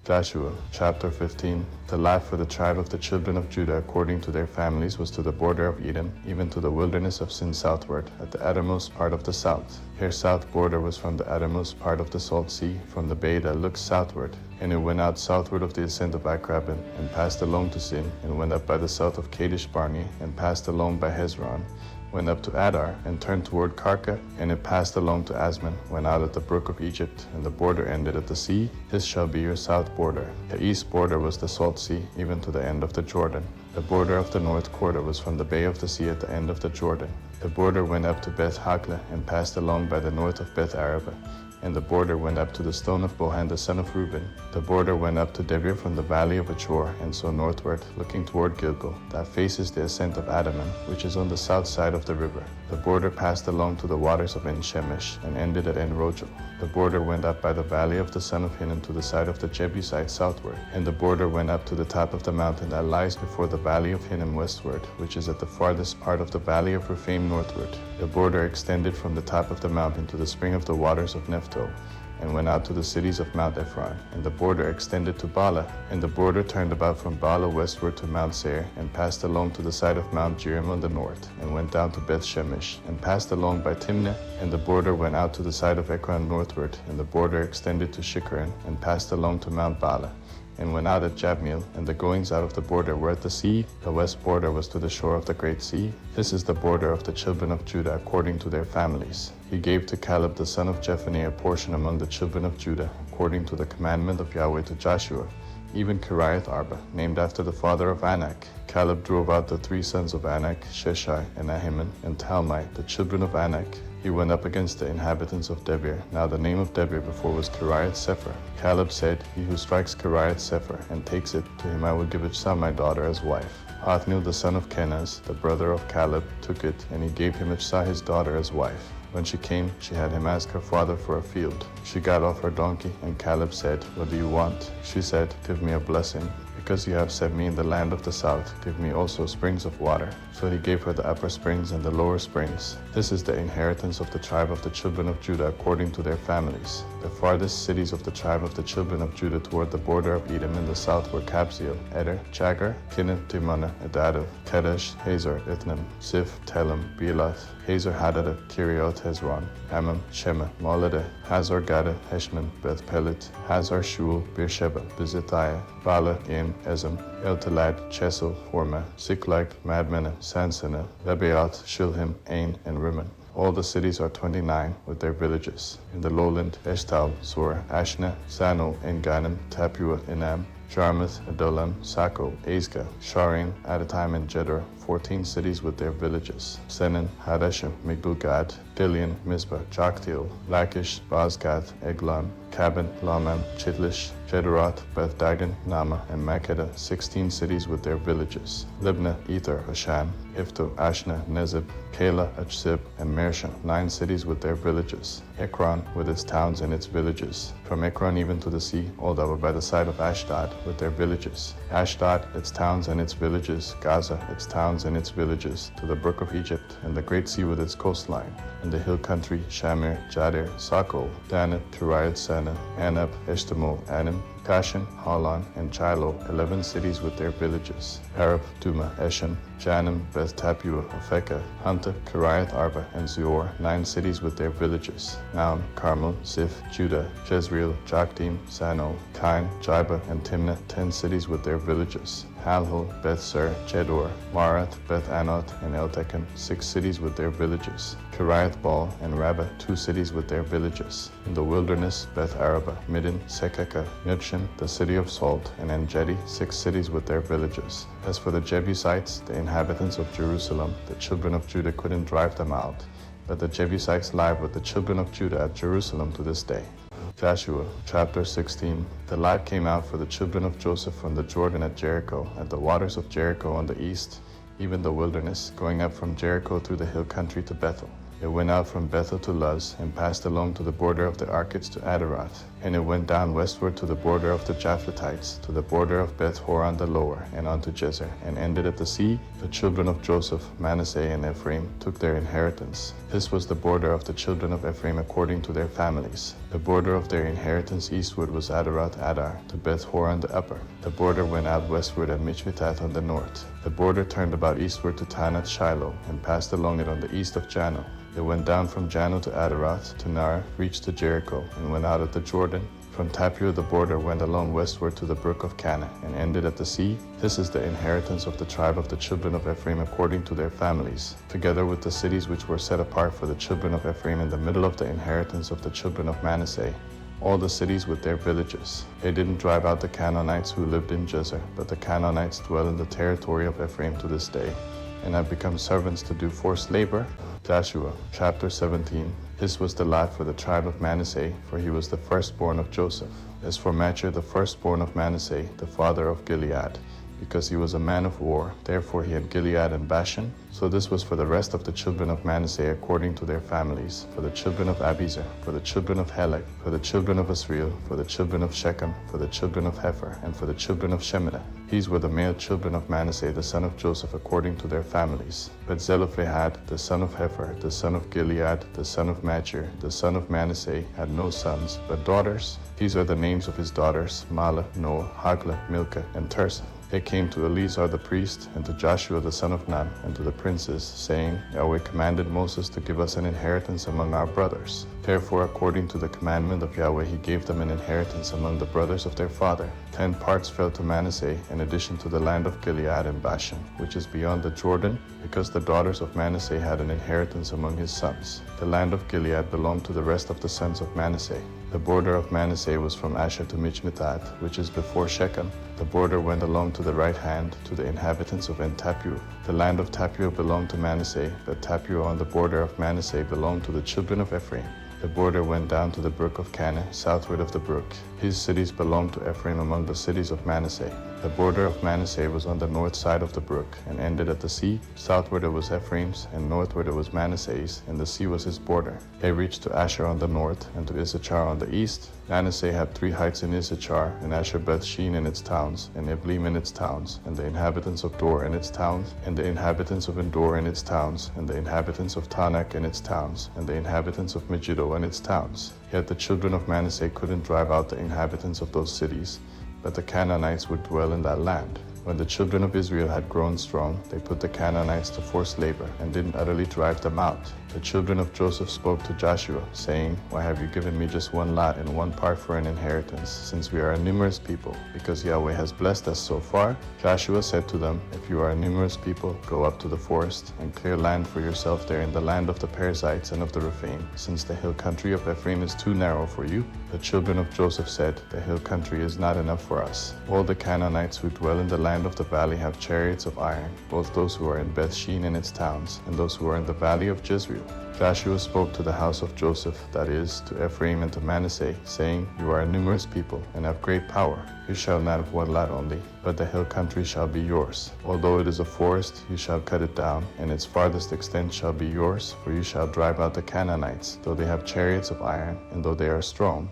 Joshua chapter 15. The lot for the tribe of the children of Judah according to their families was to the border of Edom, even to the wilderness of Sin southward, at the uttermost part of the south. Her south border was from the uttermost part of the salt sea, from the bay that looks southward. And it went out southward of the ascent of Akrabim, and passed along to Sin, and went up by the south of Kadesh Barnea, and passed along by Hezron, went up to Adar, and turned toward Karka, and it passed along to Asman, went out at the brook of Egypt, and the border ended at the sea. This shall be your south border. The east border was the salt sea, even to the end of the Jordan. The border of the north quarter was from the bay of the sea at the end of the Jordan. The border went up to Beth Hagla, and passed along by the north of Beth Araba. And the border went up to the stone of Bohan the son of Reuben. The border went up to Debir from the valley of Achor, and so northward, looking toward Gilgal, that faces the ascent of Adaman, which is on the south side of the river. The border passed along to the waters of En-Shemesh, and ended at En-Rogel. The border went up by the valley of the son of Hinnom to the side of the Jebusites southward. And the border went up to the top of the mountain that lies before the valley of Hinnom westward, which is at the farthest part of the valley of Rephaim northward. The border extended from the top of the mountain to the spring of the waters of Nephto, and went out to the cities of Mount Ephron. And the border extended to Bala, and the border turned about from Bala westward to Mount Seir, and passed along to the side of Mount Jearim on the north, and went down to Beth Shemesh, and passed along by Timnah. And the border went out to the side of Ekron northward, and the border extended to Shikron, and passed along to Mount Bala, and went out at Jabneel, and the goings out of the border were at the sea. The west border was to the shore of the great sea. This is the border of the children of Judah according to their families. He gave to Caleb the son of Jephunneh a portion among the children of Judah, according to the commandment of Yahweh to Joshua, even Kiriath Arba, named after the father of Anak. Caleb drove out the three sons of Anak, Sheshai, and Ahiman, and Talmai, the children of Anak. He went up against the inhabitants of Debir. Now the name of Debir before was Kiriath Sepher. Caleb said, He who strikes Kiriath Sepher and takes it, to him I will give Ishsah my daughter as wife. Othniel the son of Kenaz, the brother of Caleb, took it, and he gave him Ishsah his daughter as wife. When she came, she had him ask her father for a field. She got off her donkey, and Caleb said, What do you want? She said, Give me a blessing. Because you have set me in the land of the south, give me also springs of water. So he gave her the upper springs and the lower springs. This is the inheritance of the tribe of the children of Judah according to their families. The farthest cities of the tribe of the children of Judah toward the border of Edom in the south were Kabzeel, Eder, Chagar, Kinneh, Timnah, Adadav, Kedesh, Hazor, Ithnim, Siph, Telem, Bealoth, Hazor Hadadah, Kirioth Hezron, Ammon, Shema, Moladah, Hazor Gaddah, Heshman, Beth Pelet, Hazar Shul, Beersheba, Bizithiah, Bala, Aim, Ezem, El-Talad, Chesel, Hormah, Ziklag, Madmenah, Sansannah, Lebaoth, Shilhim, Ain, and Rimmon. All the cities are 29 with their villages. In the lowland, Eshtal, Zor, Ashna, Sano, En-Ganim, Tapua, Enam, Jarmuth, Adullam, Sako, Azgah, Sharim, Adatim, and Jedor, 14 cities with their villages. Senan, Hadashim, Migdal-Gad, Dilian, Mizpah, Joktheel, Lachish, Bazgath, Eglon, Cabin, Lamam, Chitlish, Jedorath, Beth Dagon, Nama, and Makkedah, 16 cities with their villages. Libnah, Ether, Ashan, Ifto, Ashna, Nezib, Kala, Achzib, and Mersha, 9 cities with their villages. Ekron, with its towns and its villages. From Ekron even to the sea, all that were by the side of Ashdod, with their villages. Ashdod, its towns and its villages. Gaza, its towns and its villages, to the brook of Egypt, and the great sea with its coastline. And the hill country, Shamir, Jadir, Sakol, Danah, Kiriath Sana, Anab, Eshtemoh, Anim, Kashan, Halan, and Shiloh, 11 cities with their villages. Harab, Duma, Eshem, Janim, Beth Tapua, Aphekah, Hunta, Kiriath Arba, and Zior, 9 cities with their villages. Naam, Carmel, Ziph, Judah, Jezreel, Jokdeam, Sano, Kain, Jibah, and Timnah, 10 cities with their villages. Halhul, Beth Sur, Jedor, Marath, Beth Anoth, and Eltekon, 6 cities with their villages. Kiriath Baal and Rabbah, 2 cities with their villages. In the wilderness, Beth Araba, Middin, Sekekah, Nibshan, the city of Salt, and En-Gedi, 6 cities with their villages. As for the Jebusites, the inhabitants of Jerusalem, the children of Judah couldn't drive them out, but the Jebusites live with the children of Judah at Jerusalem to this day. Joshua chapter 16. The lot came out for the children of Joseph from the Jordan at Jericho, at the waters of Jericho on the east, even the wilderness, going up from Jericho through the hill country to Bethel. It went out from Bethel to Luz, and passed along to the border of the Arkids to Adaroth. And it went down westward to the border of the Japhletites, to the border of Beth Horon the lower, and unto Jezer, and ended at the sea. The children of Joseph, Manasseh and Ephraim, took their inheritance. This was the border of the children of Ephraim according to their families. The border of their inheritance eastward was Adaroth Adar, to Beth Horon the upper. The border went out westward at Michmethath on the north. The border turned about eastward to Tanath Shiloh, and passed along it on the east of Jano. It went down from Jano to Adaroth, to Nar, reached to Jericho, and went out at the Jordan. From Tappuah the border went along westward to the brook of Cana, and ended at the sea. This is the inheritance of the tribe of the children of Ephraim according to their families, together with the cities which were set apart for the children of Ephraim in the middle of the inheritance of the children of Manasseh, all the cities with their villages. They didn't drive out the Canaanites who lived in Jezer, but the Canaanites dwell in the territory of Ephraim to this day, and have become servants to do forced labor. Joshua chapter 17. This was the lot for the tribe of Manasseh, for he was the firstborn of Joseph. As for Machir, the firstborn of Manasseh, the father of Gilead, because he was a man of war, therefore he had Gilead and Bashan. So this was for the rest of the children of Manasseh according to their families, for the children of Abiezer, for the children of Helek, for the children of Asriel, for the children of Shechem, for the children of Hefer, and for the children of Shemida. These were the male children of Manasseh, the son of Joseph, according to their families. But Zelophehad, the son of Hefer, the son of Gilead, the son of Machir, the son of Manasseh, had no sons, but daughters. These are the names of his daughters, Mahlah, Noah, Haglah, Milcah, and Tirzah. They came to Eleazar the priest, and to Joshua the son of Nun, and to the princes, saying, Yahweh commanded Moses to give us an inheritance among our brothers. Therefore, according to the commandment of Yahweh, he gave them an inheritance among the brothers of their father. 10 parts fell to Manasseh, in addition to the land of Gilead and Bashan, which is beyond the Jordan, because the daughters of Manasseh had an inheritance among his sons. The land of Gilead belonged to the rest of the sons of Manasseh. The border of Manasseh was from Asher to Michmethath, which is before Shechem. The border went along to the right hand to the inhabitants of En-Tappuah. The land of Tappuah belonged to Manasseh, but Tappuah on the border of Manasseh belonged to the children of Ephraim. The border went down to the brook of Cana, southward of the brook. His cities belonged to Ephraim among the cities of Manasseh. The border of Manasseh was on the north side of the brook, and ended at the sea. Southward it was Ephraim's, and northward it was Manasseh's, and the sea was his border. They reached to Asher on the north, and to Issachar on the east. Manasseh had 3 heights in Issachar, and Asher Beth-Shean in its towns, and Eblim in its towns, and the inhabitants of Dor in its towns, and the inhabitants of Endor in its towns, and the inhabitants of Tanakh in its towns, and the inhabitants of Megiddo and its towns. Yet the children of Manasseh couldn't drive out the inhabitants of those cities, but the Canaanites would dwell in that land. When the children of Israel had grown strong, they put the Canaanites to forced labor, and didn't utterly drive them out. The children of Joseph spoke to Joshua, saying, Why have you given me just 1 lot and 1 part for an inheritance, since we are a numerous people, because Yahweh has blessed us so far? Joshua said to them, If you are a numerous people, go up to the forest, and clear land for yourself there in the land of the Perizzites and of the Rephaim, since the hill country of Ephraim is too narrow for you. The children of Joseph said, The hill country is not enough for us. All the Canaanites who dwell in the land of the valley have chariots of iron, both those who are in Beth-Shean and its towns, and those who are in the valley of Jezreel. Joshua spoke to the house of Joseph, that is, to Ephraim and to Manasseh, saying, You are a numerous people, and have great power. You shall not have 1 lot only, but the hill country shall be yours. Although it is a forest, you shall cut it down, and its farthest extent shall be yours, for you shall drive out the Canaanites, though they have chariots of iron, and though they are strong.